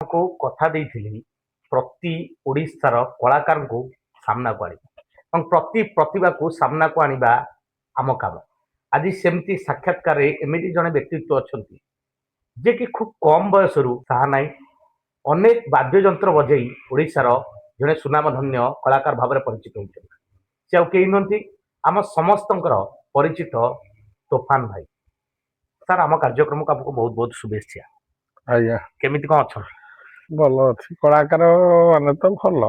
ଆପଣଙ୍କୁ କଥା ଦେଇଥିଲି ପ୍ରତି ଓଡ଼ିଶାର କଳାକାରଙ୍କୁ ସାମ୍ନାକୁ ଆଣିବା ଏବଂ ପ୍ରତି ପ୍ରତିଭାକୁ ସାମ୍ନାକୁ ଆଣିବା ଆମ କାମ। ଆଜି ସେମିତି ସାକ୍ଷାତକାରରେ ଏମିତି ଜଣେ ବ୍ୟକ୍ତିତ୍ୱ ଅଛନ୍ତି ଯେ କି ଖୁବ୍ କମ୍ ବୟସରୁ ତାହା ନାହିଁ ଅନେକ ବାଦ୍ୟଯନ୍ତ୍ର ବଜେଇ ଓଡ଼ିଶାର ଜଣେ ସୁନାମଧନ୍ୟ କଳାକାର ଭାବରେ ପରିଚିତ ହୋଇଛନ୍ତି। ସେ ଆଉ କେହି ନୁହନ୍ତି ଆମ ସମସ୍ତଙ୍କର ପରିଚିତ ତୋଫାନ ଭାଇ। ସାର୍ ଆମ କାର୍ଯ୍ୟକ୍ରମକୁ ଆପଣଙ୍କୁ ବହୁତ ବହୁତ ଶୁଭେଚ୍ଛା। ଆଜ୍ଞା, କେମିତି କଣ ଅଛନ୍ତି? ଭଲ ଅଛି। କଳାକାର ମାନେ ତ ଭଲ,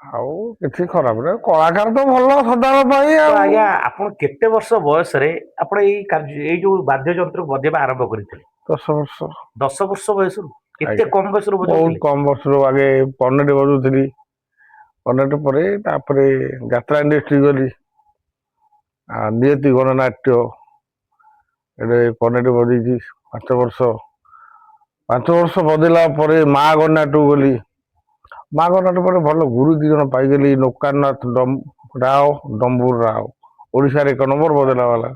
ଆଉ କିଛି ଖରାପ ନାହିଁ। କଳାକାର ତ ଭଲ ସଦାବେଳେ ପାଇଁ। ତ ଆଉ ଆଜ୍ଞା ଆପଣ କେତେ ବର୍ଷ ବୟସରେ ଆପଣ ଏଇ ଯୋଉ ବାଦ୍ୟଯନ୍ତ୍ର ବଜେଇବା ଆରମ୍ଭ କରିଥିଲେ? 10 ବର୍ଷ। 10 ବର୍ଷ ବୟସରୁ? କେତେ ଆଜ୍ଞା, କମ ବୟସରୁ ବହୁତ ବଜଉଥିଲେ? କମ ବର୍ଷରୁ ଆଗେ କର୍ଣ୍ଣେଟ ବଜଉଥିଲି। କର୍ଣ୍ଣେଟ ପରେ ତାପରେ ଯାତ୍ରା ଇଣ୍ଡଷ୍ଟ୍ରି ଗଲି, ନିୟତି ଗଣନାଟ୍ୟ ଏଠି କର୍ଣ୍ଣେଟ ବଜେଇଛି 5 ବର୍ଷ। 5 ବର୍ଷ ବଜେଇଲା ପରେ ମା ଗଣନାଟ୍ୟକୁ ଗଲି। ମା ଗଣନାଟ୍ୟ ପରେ ଭଲ ଗୁରୁ 2 ଜଣ ପାଇଗଲି, ଲୋକାନାଥ ରାଓ, ଡମ୍ବୁର ରାଓ, ଓଡ଼ିଶାରେ 1 ନମ୍ବର ବଜେଇଲା ବାଲା।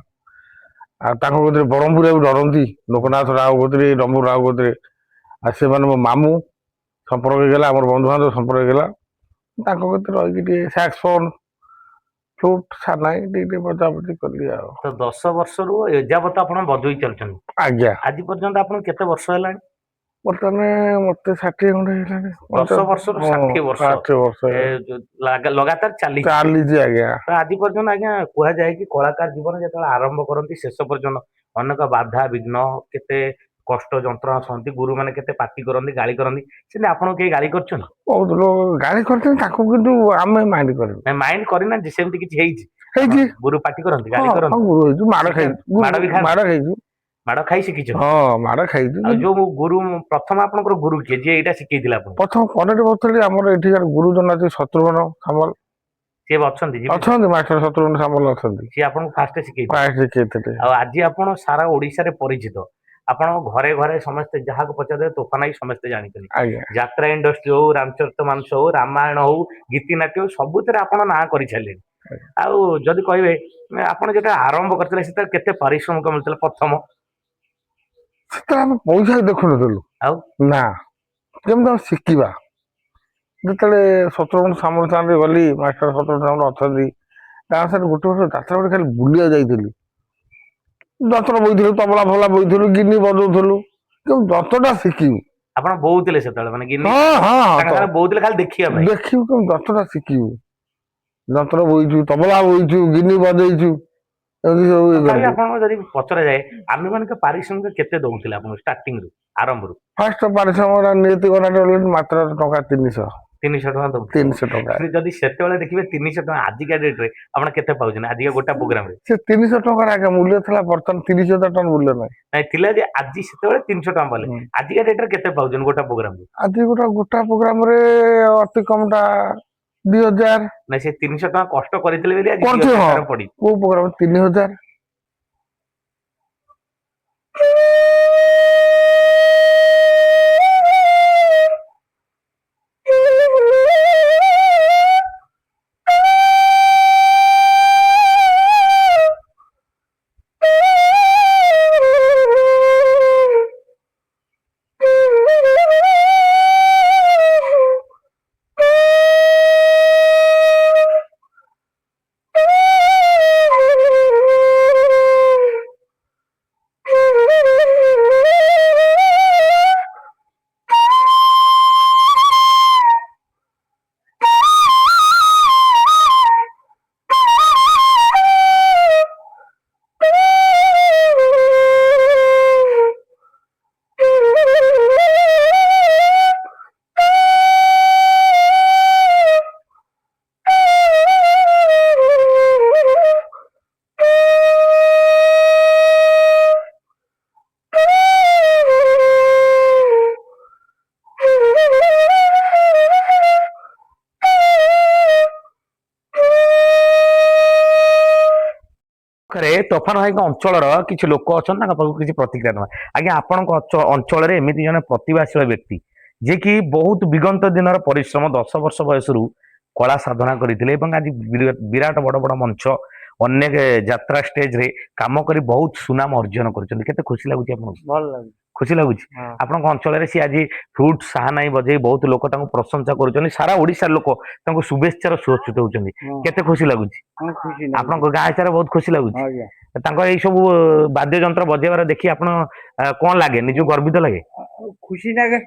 ଆଉ ତାଙ୍କ କତିରେ ବ୍ରହ୍ମପୁରିଆ ବି ଡରନ୍ତି, ଲୋକନାଥ ରାଓ କତିରେ, ଡମ୍ବୁର ରାଓ କତିରେ। ଆଉ ସେମାନେ ମୋ ମାମୁଁ, ସମ୍ପର୍କ ହେଇଗଲା, ଆମର ବନ୍ଧୁବାନ୍ଧବ ସମ୍ପର୍କ ହେଇଗଲା। ତାଙ୍କ କତିରେ ରହିକି ଟିକେ ସାକ୍ସଫୋନ୍, ଫ୍ଲୁଟ୍, ସାନାଇ ଟିକେ ବଜାବଜି କଲି ଆଉ। ତ 10 ବର୍ଷରୁ ଏଯାବତ ଆପଣ ବଜେଇ ଚାଲିଛନ୍ତି। ଆଜ୍ଞା, ଆଜି ପର୍ଯ୍ୟନ୍ତ ଆପଣ କେତେ ବର୍ଷ ହେଲାଣି? ବର୍ତ୍ତମାନ ମତେ 60 ଖଣ୍ଡେ ହେଇଗଲାଣି। 10 ବର୍ଷରୁ 60 ବର୍ଷ 60 ବର୍ଷ ଲଗାତାର ଚାଲିଛି। ଚାଲିଛି ଆଜ୍ଞା। ତ ଆଜି ପର୍ଯ୍ୟନ୍ତ ଆଜ୍ଞା କୁହାଯାଏ କି କଳାକାର ଜୀବନ ଯେତେବେଳେ ଆରମ୍ଭ କରନ୍ତି ଶେଷ ପର୍ଯ୍ୟନ୍ତ ଅନେକ ବାଧା ବିଘ୍ନ, କେତେ କଷ୍ଟ ଯନ୍ତ୍ରଣା ସହନ୍ତି, ଗୁରୁମାନେ କେତେ ପାଟି କରନ୍ତି, ଗାଳି କରନ୍ତି। ସେମିତି ଆପଣଙ୍କୁ କେହି ଗାଳି କରିଛନ୍ତି? ବହୁତ ଲୋକ ଗାଳି କରିଛନ୍ତି, ତାକୁ କିନ୍ତୁ ଆମେ ମାଇଣ୍ଡ କରିବୁ। ମାଇଣ୍ଡ କରିନାହାନ୍ତି, ସେମିତି କିଛି ହେଇଛି? ଆପଣ ହେଇଛି। ଗୁରୁ ପାଟି କରନ୍ତି, ହଁ ଗାଳି ହଁ, କରନ୍ତି? ଗୁରୁ ହେଇଛୁ, ମାଡ଼ ଶିଖାନ୍ତି, ଖାଇଛୁ, ମାଡ଼ ବି ଖାଆନ୍ତି? ମାଡ଼ ଖାଇଛୁ। ମାଡ଼ ଖାଇ ଶିଖିଛନ୍ତି? ହଁ, ମାଡ଼ ଖାଇଛୁ। ଆଉ ଯୋଉ ଗୁରୁ ପ୍ରଥମ ଆପଣଙ୍କର ଗୁରୁ କିଏ, ଯିଏ ଏଇଟା ଶିଖେଇଥିଲା ଆପଣଙ୍କୁ? ପ୍ରଥମ କର୍ଣ୍ଣେଟ ବଜୁଥିଲି, ଆମର ଏଠିକାର ଗୁରୁଜନ ଅଛି ଶତ୍ରୁଘ୍ନ ସାମଲ। ସିଏ ଅଛନ୍ତି, ଜୀବିତ ଅଛନ୍ତି, ମାଷ୍ଟର ଶତ୍ରୁଘ୍ନ ସାମଲ ଅଛନ୍ତି। ସିଏ ଆପଣଙ୍କୁ ଫାଷ୍ଟ ଶିଖେଇଥିଲେ? ଫାଷ୍ଟ ଶିଖେଇଥିଲେ। ଆଉ ଆଜି ଆପଣ ସାରା ଓଡ଼ିଶାରେ ପରିଚିତ। ଆପଣ ଘରେ ଘରେ ସମସ୍ତେ ଯାହାକୁ ପଚାରିବେ ତୋଫାନ ଭାଇ ସମସ୍ତେ ଜାଣିଛନ୍ତି। ଆଜ୍ଞା, ଯାତ୍ରା ଇଣ୍ଡଷ୍ଟ୍ରି ହଉ, ରାମଚରିତ ମାନସ ହଉ, ରାମାୟଣ ହଉ, ଗୀତିନାଟ୍ୟ ହଉ, ସବୁଥିରେ ଆପଣ ନାଁ କରିସାରିଲେଣି। ଆଉ ଯଦି କହିବେ ଆପଣ ଯେତେବେଳେ ଆରମ୍ଭ କରିଥିଲେ ସେତେବେଳେ କେତେ ପାରିଶ୍ରମିକ ମିଳୁଥିଲା ପ୍ରଥମ? ସେତେବେଳେ ଆମେ ପଇସା ଦେଖୁନଥିଲୁ। ଆଉ ନା, କେମିତି ଆମେ ଶିଖିବା? ଯେତେବେଳେ ଶତ୍ରୁଘ୍ନ ସାମଲ ସାଙ୍ଗରେ ଗଲି, ମାଷ୍ଟର ଶତ୍ରୁଘ୍ନ ସାମଲ ଅଛନ୍ତି, ତାଙ୍କ ସାଙ୍ଗରେ ଗୋଟେ ବର୍ଷ ଯାତ୍ରା ବେଳେ ଖାଲି ବୁଲିବାକୁ ଯାଇଥିଲି। ଯନ୍ତ୍ର ବୋଇଥିଲୁ, ତବଲା ଫବଲା ବୋଇଥିଲୁ, ଗିନି ବଜଉଥିଲୁ, କିନ୍ତୁ ଯନ୍ତ୍ରଟା ଶିଖିବୁ। ଆପଣ ବୋଉଥିଲେ ସେତେବେଳେ, ମାନେ ଗିନି ହଁ ହଁ, ତାଙ୍କ ସାଙ୍ଗରେ ବୋଉଥିଲେ ଖାଲି ଦେଖିବା ପାଇଁ? ଦେଖିବୁ, କେମିତି ଯନ୍ତ୍ରଟା ଶିଖିବୁ। ଯନ୍ତ୍ର ବୋଇଛୁ, ତବଲା ବୋଇଛୁ, ଗିନି ବଜେଇଛୁ, ଏମିତି ସବୁ ଇଏ ତଥାପି କରିଛୁ। ଆପଣଙ୍କୁ ଯଦି ପଚରା ଯାଏ ଆମେ ମାନଙ୍କ ପାରିଶ୍ରମିକ କେତେ ଦଉଥିଲେ ଆପଣଙ୍କୁ ଷ୍ଟାର୍ଟିଂରୁ, ଆରମ୍ଭରୁ? ଫାଷ୍ଟ ପାରିଶ୍ରମିକ ନିୟତି ଗଣନାଟ୍ୟ ମାତ୍ର ଟଙ୍କା 300। 300 ଟଙ୍କା ଦଉଥିଲେ? 300 ଟଙ୍କା। ଯଦି ସେତେବେଳେ ଦେଖିବେ 300 ଟଙ୍କା, ଆଜିକା ଡେଟ୍ ରେ ଆପଣ କେତେ ପାଉଛନ୍ତି ଆଜିକା ଗୋଟା ପ୍ରୋଗ୍ରାମ ରେ? ସେ 300 ଟଙ୍କାର ଆଜ୍ଞା ମୂଲ୍ୟ ଥିଲା, ବର୍ତ୍ତମାନ 30,000 ଟଙ୍କା ମୂଲ୍ୟ ନାହିଁ। ନାଇଁ, ଥିଲା ଯେ ଆଜି ସେତେବେଳେ 300 ଟଙ୍କା ପାଇଲେ, ଆଜିକା ଡେଟ୍ ରେ କେତେ ପାଉଛନ୍ତି ଗୋଟା ପ୍ରୋଗ୍ରାମ ରେ? ଆଜି ଗୋଟା ପ୍ରୋଗ୍ରାମ ରେ ଅତି କମ ଟା 2,000। ନାଇଁ, ସେ 300 ଟଙ୍କା କଷ୍ଟ କରିଥିଲେ ବୋଲି ଆଜି କରୁଛି, 2,000 ହଁ। ଟଙ୍କାରେ ପଡିଛି। କୋଉ ପ୍ରୋଗ୍ରାମ 3,000? ତୋଫାନ ଭାଇଙ୍କ ଅଞ୍ଚଳର କିଛି ଲୋକ ଅଛନ୍ତି, ତାଙ୍କ ପାଖକୁ କିଛି ପ୍ରତିକ୍ରିୟା ନେବା। ଆଜ୍ଞା, ଆପଣଙ୍କ ଅଞ୍ଚଳରେ ଏମିତି ଜଣେ ପ୍ରତିଭାଶୀଳ ବ୍ୟକ୍ତି ଯିଏ କି ବହୁତ ବିଗତ ଦିନର ପରିଶ୍ରମ, 10 ବର୍ଷ ବୟସରୁ କଳା ସାଧନା କରିଥିଲେ ଏବଂ ଆଜି ବିରାଟ ବଡ ବଡ ମଞ୍ଚ, ଅନେକ ଯାତ୍ରା ଷ୍ଟେଜ ରେ କାମ କରି ବହୁତ ସୁନାମ ଅର୍ଜନ କରିଛନ୍ତି, କେତେ ଖୁସି ଲାଗୁଛି ଆପଣଙ୍କୁ? ଭଲ ଲାଗୁଛି। ଖୁସି ଲାଗୁଛି ହଁ। ଆପଣଙ୍କ ଅଞ୍ଚଳରେ ସିଏ ଆଜି ଫ୍ଲୁଟ ସାହାନାଇ ବଜେଇ ବହୁତ ଲୋକ ତାଙ୍କୁ ପ୍ରଶଂସା କରୁଛନ୍ତି ସାରା ଓଡିଶାର ଲୋକ ତାଙ୍କୁ ଶୁଭେଚ୍ଛାର ସୁରକ୍ଷିତ ହଉଛନ୍ତି ହଁ। କେତେ ଖୁସି ଲାଗୁଛି ହଁ ଖୁସି ଆପଣଙ୍କ ଲାଗୁଛି। ଗାଁ ହିସାବରେ ବହୁତ ଖୁସି ଲାଗୁଛି ଆଜ୍ଞା। ତାଙ୍କର ଏଇ ସବୁ ବାଦ୍ୟ ଯନ୍ତ୍ର ବଜେଇବାର ଦେଖି ଆପଣ କଣ ଲାଗେ ନିଜକୁ ଗର୍ବିତ ଲାଗେ ଖୁସି ଲାଗେ।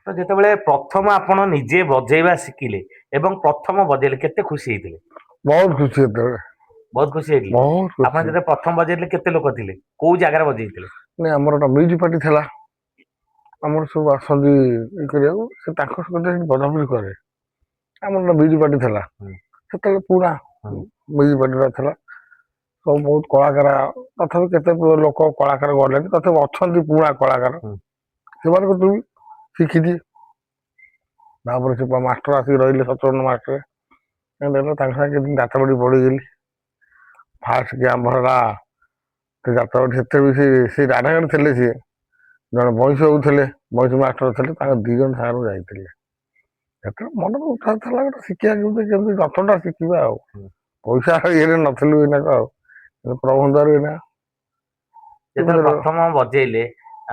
ତ ଯେତେବେଳେ ପ୍ରଥମ ଆପଣ ନିଜେ ବଜେଇବା ଶିଖିଲେ ଏବଂ ପ୍ରଥମ ବଜେଇଲେ କେତେ ଖୁସି ହେଇଥିଲେ ବହୁତ ଖୁସି ସେତେବେଳେ, ବହୁତ ଖୁସି ହେଇଥିଲେ ବହୁତ ଆପଣ ଖୁସି। ଯେତେବେଳେ ପ୍ରଥମ ବଜେଇଥିଲେ କେତେ ଲୋକ ଥିଲେ କୋଉ ଜାଗାରେ ବଜେଇଥିଲେ ମାନେ ଆମର ଗୋଟେ ମ୍ୟୁଜିକ୍ ପାର୍ଟି ଥିଲା, ଆମର ସବୁ ଆସନ୍ତି ଇଏ କରିବାକୁ, ସେ ତାଙ୍କ ସହିତ ସେଠି ବଜାବଜି କରେ। ଆମର ଗୋଟେ ମ୍ୟୁଜିକ୍ ପାର୍ଟି ଥିଲା, ହୁଁ। ସେତେବେଳେ ପୁରା ହୁଁ। ମ୍ୟୁଜିକ୍ ପାର୍ଟିଟା ଥିଲା। ସବୁ ବହୁତ କଳାକାର, ତଥାପି କେତେ ଲୋକ କଳାକାର ଗଲେଣି, ତଥାପି ଅଛନ୍ତି ପୁରୁଣା କଳାକାର, ହୁଁ। ସେମାନଙ୍କ ତୁ ଶିଖିଛି। ତାପରେ ସେ ମାଷ୍ଟର ଆସିକି ରହିଲେ, ସତ୍ୟବର୍ଣ୍ଣ ମାଷ୍ଟର, ତାଙ୍କ ସାଙ୍ଗେ କେତେ ଯାତ୍ରା ବାଟି ପଡିଗଲି। ଫାଷ୍ଟ କି ଆମର ହେଲା ସେ ଯାତ୍ରା ବାଟି, ସେତେ ବି ସେ ରାଧାଘାଟ ଥିଲେ, ସିଏ ଜଣେ ବଇଁଶ ବାବୁ ଥିଲେ, ବଇଁଶ ମାଷ୍ଟର ଥିଲେ, ତାଙ୍କ 2 ଜଣ ସାଙ୍ଗରୁ ଯାଇଥିଲେ। ସେତେବେଳେ ମନରେ ଉତ୍ସାହ ଥିଲା ଗୋଟେ ଶିଖିବା, କେମିତି ରଥଟା ଶିଖିବା ଆଉ। ହୁଁ। ପଇସା ଇଏରେ ନଥିଲୁ ଏଇନାକ ଆଉ, ପ୍ରଭୁଙ୍କ ଦୟାରୁ ଏଇନା ଯେତେବେଳେ ପ୍ରଥମ ବଜେଇଲେ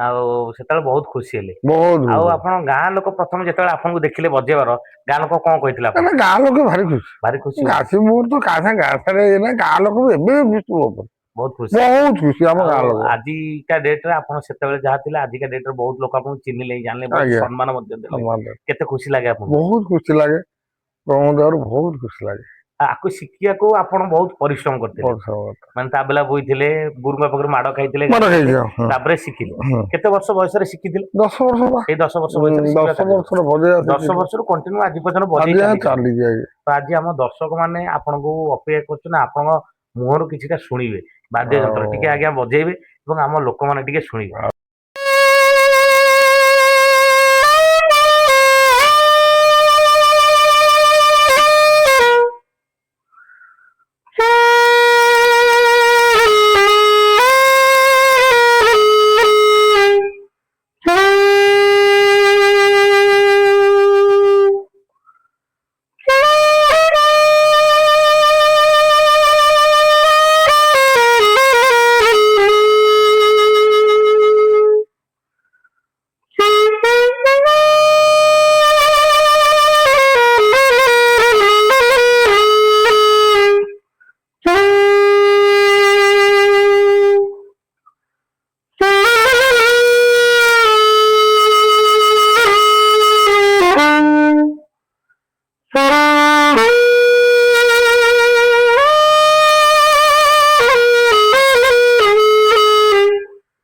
ଆଉ ସେତେବେଳେ ବହୁତ ଖୁସି ହେଲେ ଆଉ ବହୁତ ଆପଣ ଗାଁ ଲୋକ ପ୍ରଥମେ ଯେତେବେଳେ ଆପଣଙ୍କୁ ଦେଖିଲେ ବଜେଇବାର ଗାଁ ଲୋକ କଣ କହିଥିଲେ ଆପଣ ଗାଁ ଲୋକ ଭାରି ଖୁସି। ଭାରି ଖୁସି ଗାଛି ମୋର ତ ଗାଁ ସାଙ୍ଗେ ଗାଁ ଲୋକ ଏବେ ବି ଖୁସି, ବହୁତ ଖୁସି ବହୁତ ଖୁସି ଆମ ଗାଁ ଆଉ ଲୋକ। ଆଜିକା ଡେଟ୍ ରେ ଆପଣ ସେତେବେଳେ ଯାହା ଥିଲେ ଆଜିକା ଡେଟ୍ ରେ ବହୁତ ଲୋକ ଆପଣଙ୍କୁ ଚିହ୍ନିଲେ ଜାଣିଲେ ବହୁତ ଆଜ୍ଞା, ସମ୍ମାନ ମଧ୍ୟ ଦେଲେ ସମ୍ମାନ। କେତେ ଖୁସି ଲାଗେ ଆପଣଙ୍କୁ ବହୁତ ଖୁସି ଲାଗେ, ପ୍ରଭୁଙ୍କ ଦୟାରୁ ବହୁତ ଖୁସି ଲାଗେ। ଆକୁ ଶିଖିବାକୁ ଆପଣ ବହୁତ ପରିଶ୍ରମ କରିଥିଲେ ମାନେ ତାବଲା ବୋଇଥିଲେ, ଗୁରୁଙ୍କ ପାଖରୁ ମାଡ ଖାଇଥିଲେ, ମାଡ ଗାଳି ଖାଇଛି, ହଁ ତାପରେ ଶିଖିଲେ ହଁ। କେତେ ବର୍ଷ ବୟସରେ ଶିଖିଥିଲେ 10 ବର୍ଷ ବା, ଏଇ 10 ବର୍ଷ ବୟସରେ ଶିଖିବା 10 କାର୍ଯ୍ୟ ବର୍ଷର ବଜେଇବା 10 ଶିଖିଲି। ବର୍ଷରୁ କଣ୍ଟିନ୍ୟୁ ଆଜି ପର୍ଯ୍ୟନ୍ତ ବଜେଇ ଆଜି ଯାଏଁ ଚାଲିଛନ୍ତି ଚାଲିଛି ଆଜ୍ଞା। ତ ଆଜି ଆମ ଦର୍ଶକ ମାନେ ଆପଣଙ୍କୁ ଅପେକ୍ଷା କରୁଛନ୍ତି ଆପଣଙ୍କ ମୁହଁରୁ କିଛିଟା ଶୁଣିବେ ବାଦ୍ୟ ଯନ୍ତ୍ର ଆଉ ଟିକେ ଆଜ୍ଞା ବଜେଇବେ ଏବଂ ଆମ ଲୋକମାନେ ଟିକେ ଶୁଣିବେ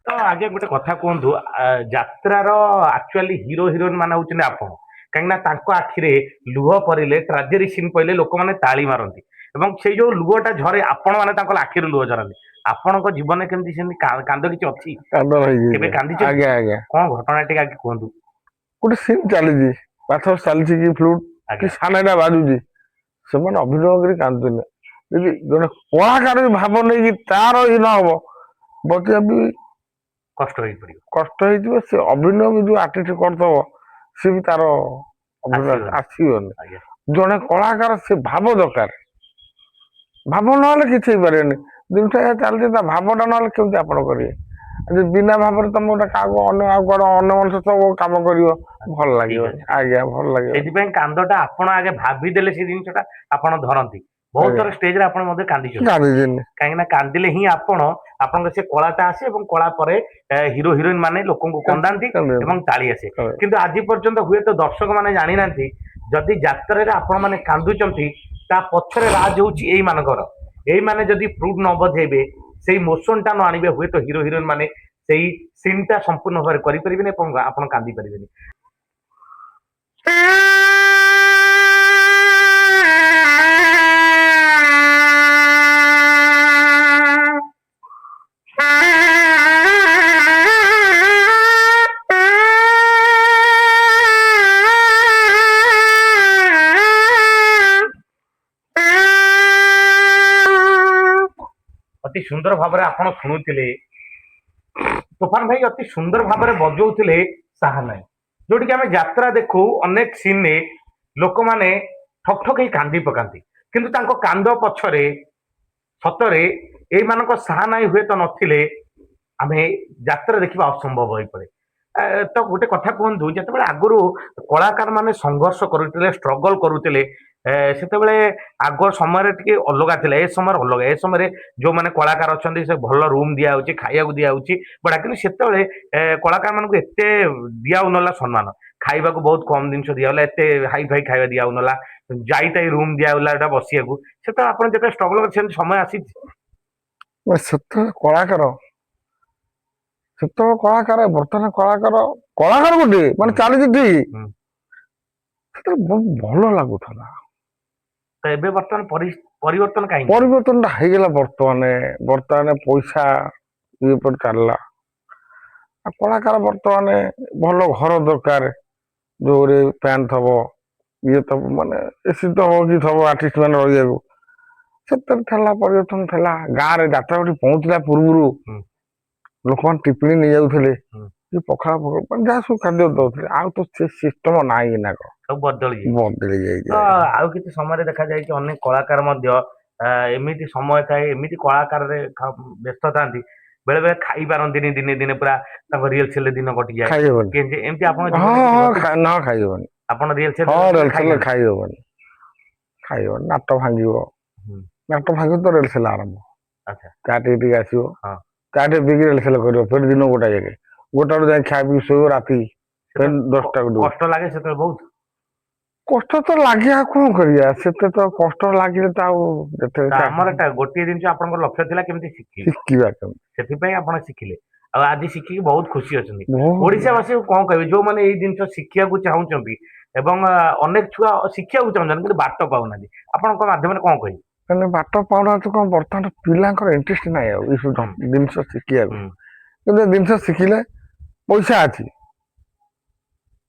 ତ ଆଜ୍ଞା ଗୋଟେ କଥା କୁହନ୍ତୁ ଯାତ୍ରାର ଆକ୍ଚୁଆଲି ହିରୋ ହିରୋଇନ ମାନେ ହଉଛନ୍ତି ଆପଣ କାହିଁକି ନା ତାଙ୍କ ଆଖିରେ ଲୁହ ପରିଲେ ଟ୍ରାଜେଡି ସିନ୍ ପଇଲେ ଲୋକମାନେ ତାଳି ମାରନ୍ତି ଏବଂ ସେଇ ଯୋଉ ଲୁହଟା ଝରେ ଆପଣ ମାନେ ତାଙ୍କ ଆଖିରୁ ଲୁହ ଝରନ୍ତି ଆପଣଙ୍କ ଜୀବନରେ କେମିତି ସେମିତି କାନ୍ଦ କିଛି ଅଛି କାନ୍ଦ କେବେ ହେଇଯାଇଛି। କାନ୍ଦିଛନ୍ତି ଆଜ୍ଞା ଆଜ୍ଞା, କଣ ଘଟଣା ଟିକେ ଆগে କୁହନ୍ତୁ ଗୋଟେ ସିନ୍ ଚାଲିଛି, ପାଠ ଚାଲିଛି କି ଫ୍ଲୁଟ କି ଆଜ୍ଞା ସାନାଟା ବାଜୁଛି, ସେମାନେ ଅଭିନୟ କରି କାନ୍ଦୁଥିଲେ। ଯଦି ଜଣେ କଳାକାର ବି ଭାବ ନେଇକି ତାର ଇଏ ନ ହବ, ବସିବା ବି କଷ୍ଟ ହେଇପଡିବ କଷ୍ଟ ହେଇଯିବ। ସେ ଅଭିନୟ ବି ଯୋଉ ଆର୍ଟିଷ୍ଟ କରିଦବ, ସେ ବି ତାର ଅଭିନୟ ଆସିବନି ଆସିବନି। ଆଜ୍ଞା ଜଣେ କଳାକାର ସେ ଭାବ ଦରକାର, ଭାବ ନହେଲେ କିଛି ହେଇପାରିବନି। ଜିନିଷ ଚାଲିଛି, ତା ଭାବଟା ନହେଲେ କେମିତି ଆପଣ କରିବେ? ବିନା ଭାବରେ ତମେ ଗୋଟେ କାହାକୁ ଅନ୍ୟ ଆଉ କୁଆଡେ ଅନ୍ୟ ମଣିଷ ସବୁ କାମ କରିବ, ଭଲ ଠିକ ଲାଗିବନି। ଅଛି ଆଜ୍ଞା, ଭଲ ଲାଗିବନି। ସେଇଥିପାଇଁ କାନ୍ଦଟା ଆପଣ ଆଗେ ଭାବିଦେଲେ ସେ ଜିନିଷଟା ଆପଣ ଧରନ୍ତି ବହୁତ ଥର ଷ୍ଟେଜରେ ଆପଣ ମଧ୍ୟ କାନ୍ଦିଛନ୍ତି, କାନ୍ଦିନି କାହିଁକି ନା କାନ୍ଦିଲେ ହିଁ ଆପଣଙ୍କ ସେ କଳାଟା ଆସେ ଏବଂ କଳା ପରେ ହିରୋ ହିରୋଇନ ମାନେ ଲୋକଙ୍କୁ କନ୍ଦାନ୍ତି ଏବଂ ତାଳି ଆସେ। କିନ୍ତୁ ଆଜି ପର୍ଯ୍ୟନ୍ତ ହୁଏତ ଦର୍ଶକ ମାନେ ଜାଣିନାହାନ୍ତି ଯଦି ଯାତ୍ରାରେ ଆପଣ ମାନେ କାନ୍ଦୁଛନ୍ତି ତା ପଛରେ ରାଜ ହଉଛି ଏଇମାନେ ଯଦି ଫ୍ରୁଟ ନ ବଜେଇବେ ସେଇ ମୋସନ ଟା ନ ଆଣିବେ ହୁଏତ ହିରୋ ହିରୋଇନ ମାନେ ସେଇ ସିନ୍ ଟା ସମ୍ପୂର୍ଣ୍ଣ ଭାବରେ କରିପାରିବେନି ଏବଂ ଆପଣ କାନ୍ଦି ପାରିବେନି। ଅତି ସୁନ୍ଦର ଭାବରେ ଆପଣ ଶୁଣୁଥିଲେ, ତୋଫାନ ଭାଇ ଅତି ସୁନ୍ଦର ଭାବରେ ବଜଉଥିଲେ ସାହାନାଇ, ଯୋଉଠିକି ଆମେ ଯାତ୍ରା ଦେଖୁ ଅନେକ ସିନ୍ରେ ଲୋକମାନେ ଠକ୍ ଠକ୍ ହେଇ କାନ୍ଦି ପକାନ୍ତି, କିନ୍ତୁ ତାଙ୍କ କାନ୍ଦ ପଛରେ ସତରେ ଏଇମାନଙ୍କ ସାହାନାଇ ହୁଏତ ନଥିଲେ ଆମେ ଯାତ୍ରା ଦେଖିବା ଅସମ୍ଭବ ହୋଇପଡେ। ତ ଗୋଟେ କଥା କୁହନ୍ତୁ, ଯେତେବେଳେ ଆଗରୁ କଳାକାର ମାନେ ସଂଘର୍ଷ କରୁଥିଲେ, ଷ୍ଟ୍ରଗଲ କରୁଥିଲେ, ସେତେବେଳେ ଆଗ ସମୟରେ ଟିକେ ଅଲଗା ଥିଲା, ଏ ସମୟରେ ଅଲଗା। ଏ ସମୟରେ ଯୋଉମାନେ କଳାକାର ଅଛନ୍ତି ସେ ଭଲ ରୁମ ଦିଆହଉଛି, ଖାଇବାକୁ ଦିଆହଉଛି ବଢିଆ, କିନ୍ତୁ ସେତେବେଳେ କଳାକାର ମାନଙ୍କୁ ଏତେ ଦିଆହଉନଥିଲା ସମ୍ମାନ, ଖାଇବାକୁ ବହୁତ କମ ଜିନିଷ ଦିଆହଉଥିଲା, ଏତେ ହାଇ ଫାଇ ଖାଇବା ଦିଆହଉନଥିଲା, ଯାଇତାଇ ରୁମ ଦିଆହଉଥିଲା ଏଟା ବସିବାକୁ। ସେତେବେଳେ ଆପଣ ଯେତେବେଳେ ଷ୍ଟ୍ରଗଲ କରି ସେମିତି ସମୟ ଆସିଛି? ସେତେବେଳେ ବର୍ତ୍ତମାନ କଳାକାର ଗୋଟେ ମାନେ ଚାଲିଛି ଠିକ, ସେତେବେଳେ ବହୁତ ଭଲ ଲାଗୁଥିଲା। ତ ଏବେ ବର୍ତ୍ତମାନ ପରିବର୍ତ୍ତନ କାହିଁକି? ପରିବର୍ତ୍ତନ ଟା ହେଇଗଲା ବର୍ତ୍ତମାନ ପଇସା ଇଏ ଉପରେ ଚାଲିଲା। ଆଉ କଳାକାର ବର୍ତ୍ତମାନ ଭଲ ଘର ଦରକାର, ଯୋଉରେ ଫ୍ୟାନ୍ ଥବ, ଇଏ ଥବ, ମାନେ ଏସି ଥବ କି ଥବ ଆର୍ଟିଷ୍ଟ ମାନେ ରହିବାକୁ। ସେଥିରେ ଥିଲା ପରିବର୍ତ୍ତନ ଥିଲା। ଗାଁରେ ଯାତ୍ରା ବାଟି ପହଞ୍ଚିଲା ପୂର୍ବରୁ ଲୋକମାନେ ଟିପିଣି ନେଇଯାଉଥିଲେ, କି ପଖାଳ ମାନେ ଯାହା ସବୁ ଖାଦ୍ୟ ଦଉଥିଲେ। ଆଉ ତ ସେ ସିଷ୍ଟମ ନାହିଁ ନା, ସବୁ ବଦଳି ଯାଇଛି। ତ ଆଉ କିଛି ସମୟରେ ଦେଖାଯାଇଛି ଅନେକ କଳାକାର ମଧ୍ୟ ଏମିତି ସମୟ ଥାଏ, ଏମିତି କଳାକାରରେ ବ୍ୟସ୍ତ ଥାନ୍ତି, ବେଳେ ବେଳେ ଖାଇ ପାରନ୍ତିନି, ଦିନେ ଦିନେ ପୁରା ତାଙ୍କ ରିଏଲସେଲ ଦିନ କଟିଯାଏ। ଖାଇହବନି, ଏମିତି ଆପଣ ଖାଇହବନି, ଆପଣ ରିଏଲସେଲ ଖାଇହବନି, ନାଟ ଭାଙ୍ଗିବ, ନାଟ ଭାଙ୍ଗିବ ତ ରେଲସେଲ ଆରମ୍ଭ। ଆଚ୍ଛା, ଚା ଟିକେ ଆସିବ, ହଁ, ଚା ଟିକେ ପିଇକି ରେଲସେଲ କରିବ, ଫେର ଦିନ ଗୋଟାଏ ଯାକେ, ଗୋଟାଏ ଯାଇ ଖାଇ ପିଇ ଶୋଇବ, ରାତି ଫେର 10ଟା କୁ କଷ୍ଟ ଲାଗେ ସେତେବେଳେ ବହୁତ। କଷ୍ଟ ତ ଲାଗେ, ଆଉ କଣ କରିବା, ସେତେ ତ କଷ୍ଟ ଲାଗିଲେ ତ ଆଉ ଆମର ଗୋଟିଏ ଜିନିଷ ଆପଣଙ୍କର ଲକ୍ଷ୍ୟ ଥିଲା କେମିତି ଶିଖିବା, ସେଥିପାଇଁ ଆପଣ ଶିଖିଲେ, ଆଉ ଆଜି ଶିଖିକି ବହୁତ ଖୁସି ଅଛନ୍ତି। ବହୁତ ଓଡିଶା ବାସୀକୁ କଣ କହିବେ ଯୋଉମାନେ ଏଇ ଜିନିଷ ଶିଖିବାକୁ ଚାହୁଁଛନ୍ତି ଏବଂ ଅନେକ ଛୁଆ ଶିଖିବାକୁ ଚାହୁଁଛନ୍ତି କିନ୍ତୁ ବାଟ ପାଉନାହାନ୍ତି, ଆପଣଙ୍କ ମାଧ୍ୟମରେ କଣ କହିବେ? ମାନେ ବାଟ ପାଉନାହାନ୍ତି କଣ, ବର୍ତ୍ତମାନ ପିଲାଙ୍କର ଇଣ୍ଟରେଷ୍ଟ ନାହିଁ ଆଉ ଏଇସବୁ ଜିନିଷ ଶିଖିବାକୁ। କିନ୍ତୁ ଜିନିଷ ଶିଖିଲେ ପଇସା ଅଛି,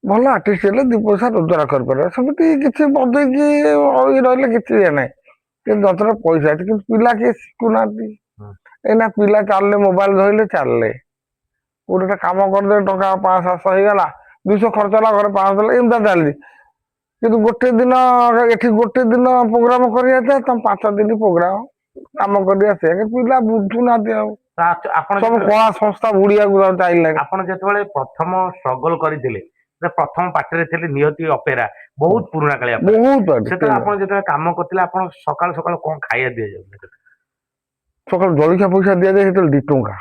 ଭଲ ଆର୍ଟିଷ୍ଟ ହେଲେ 2 ପଇସା ରୋଜଗାର କରିପାରିବ, ସେମିତି କିଛି ବଦେଇକି ରହିଲେ କିଛି ଇଏ ନାହିଁ। କିନ୍ତୁ ଯଥେଷ୍ଟ ପଇସା ଅଛି, କିନ୍ତୁ ପିଲା କିଏ ଶିଖୁନାହାନ୍ତି। ଏଇନା ପିଲା ଚାଲିଲେ, ମୋବାଇଲ ଧରିଲେ ଚାଲିଲେ, ଗୋଟେ କାମ କରିଦେଲେ ଟଙ୍କା 500-700 ହେଇଗଲା, 200 ଖର୍ଚ୍ଚ ହେଲା, ଘରେ 500 ଦେଲେ, ଏମିତି ଚାଲିଛି। କିନ୍ତୁ ଗୋଟେ ଦିନ ପ୍ରୋଗ୍ରାମ କରିବା, ତମ 5 ଦିନ ପ୍ରୋଗ୍ରାମ କାମ କରି ଆସିବା, ପିଲା ବୁଝୁନାହାନ୍ତି। ଆଉ ସବୁ କଳା ସଂସ୍ଥା ବୁଡିବାକୁ ଚାଲିଲାଣି। ଆପଣ ଯେତେବେଳେ ପ୍ରଥମ ଷ୍ଟ୍ରଗଲ କରିଥିଲେ, ପ୍ରଥମ ପାର୍ଟିରେ ଥିଲେ ନିୟତି ଅପେରା, ବହୁତ ପୁରୁଣା କାଳିଆ, ସେତେବେଳେ ଆପଣ ଯେତେବେଳେ କାମ କରିଥିଲେ, ଆପଣ ସକାଳୁ ସକାଳୁ କଣ ଖାଇବା ଦିଆଯାଉଥିଲା? ସକାଳୁ ଜଳଖିଆ ପଇସା ଦିଆଯାଏ, ସେତେବେଳେ 2 ଟଙ୍କା।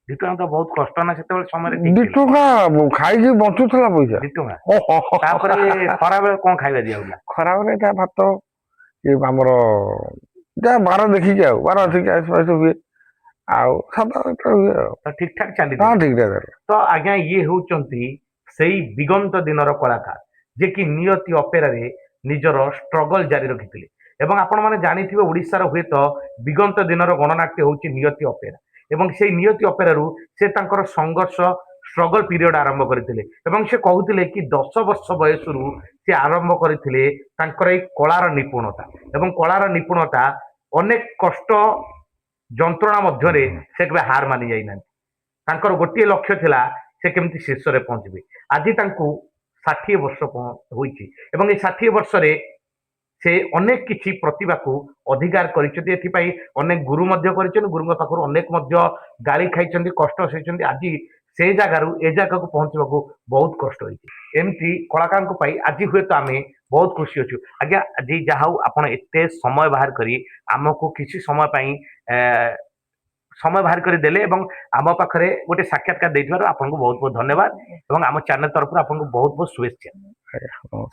2 ଟଙ୍କା ତ ବହୁତ କଷ୍ଟ ନା ସେତେବେଳେ ସମୟରେ। 2 ଟଙ୍କା ଖାଇକି ବଞ୍ଚୁଥିଲା ପଇସା। 2 ଟଙ୍କା। ତାପରେ ଖରାବେଳେ କଣ ଖାଇବା ଦିଆଯାଉଥିଲା? ଖରାବେଳେ ଯାହା ଭାତ, ଆମର ଯାହା ବାର ଦେଖିକି, ଆଉ ବାର ଦେଖିକି ଆଇଁଷ ହୁଏ, ଆଉ ସାଧା ହୁଏ, ଆଉ ଠିକ ଠାକ ଚାଲିଛି। ଠିକ ଠାକ। ତ ଆଜ୍ଞା, ଇଏ ହଉଛନ୍ତି ସେଇ ଦିଗନ୍ତ ଦିନର କଳାକାର, ଯେ କି ନିୟତି ଅପେରାରେ ନିଜର ଷ୍ଟ୍ରଗଲ ଜାରି ରଖିଥିଲେ। ଏବଂ ଆପଣ ମାନେ ଜାଣିଥିବେ, ଓଡିଶାର ହୁଏତ ଦିଗନ୍ତ ଦିନର ଗଣନାଟ୍ୟ ହଉଛି ନିୟତି ଅପେରା, ଏବଂ ସେଇ ନିୟତି ଅପେରାରୁ ସେ ତାଙ୍କର ସଂଘର୍ଷ ଷ୍ଟ୍ରଗଲ ପିରିୟଡ ଆରମ୍ଭ କରିଥିଲେ। ଏବଂ ସେ କହୁଥିଲେ କି 10 ବର୍ଷ ବୟସରୁ ସେ ଆରମ୍ଭ କରିଥିଲେ ତାଙ୍କର ଏଇ କଳାର ନିପୁଣତା, ଏବଂ କଳାର ନିପୁଣତା ଅନେକ କଷ୍ଟ ଯନ୍ତ୍ରଣା ମଧ୍ୟରେ ସେ କେବେ ହାର ମାନି ଯାଇନାହାନ୍ତି। ତାଙ୍କର ଗୋଟିଏ ଲକ୍ଷ୍ୟ ଥିଲା ସେ କେମିତି ଶୀର୍ଷରେ ପହଞ୍ଚିବେ। ଆଜି ତାଙ୍କୁ 60 ବର୍ଷ ହୋଇଛି, ଏବଂ ଏଇ 60 ବର୍ଷରେ ସେ ଅନେକ କିଛି ପ୍ରତିଭାକୁ ଅଧିକାର କରିଛନ୍ତି। ଏଥିପାଇଁ ଅନେକ ଗୁରୁ ମଧ୍ୟ କରିଛନ୍ତି, ଗୁରୁଙ୍କ ପାଖରୁ ଅନେକ ମଧ୍ୟ ଗାଳି ଖାଇଛନ୍ତି, କଷ୍ଟ ସହିଛନ୍ତି। ଆଜି से जगार ए जगह को पहुंचवाक बहुत कष्ट होती एमती कलाकार आज हुए तो आम बहुत खुशी अच्छु आज्ञा आज जहा आप एत समय बाहर करी आमको किसी समय समय बाहर कर देले एवं आम पाखरे गोटे साक्षात्कार आपको बहुत बहुत धन्यवाद एवं आम चैनल तरफ आपको बहुत बहुत शुभेच्छा। ଆଜ୍ଞା ନମସ୍କାର।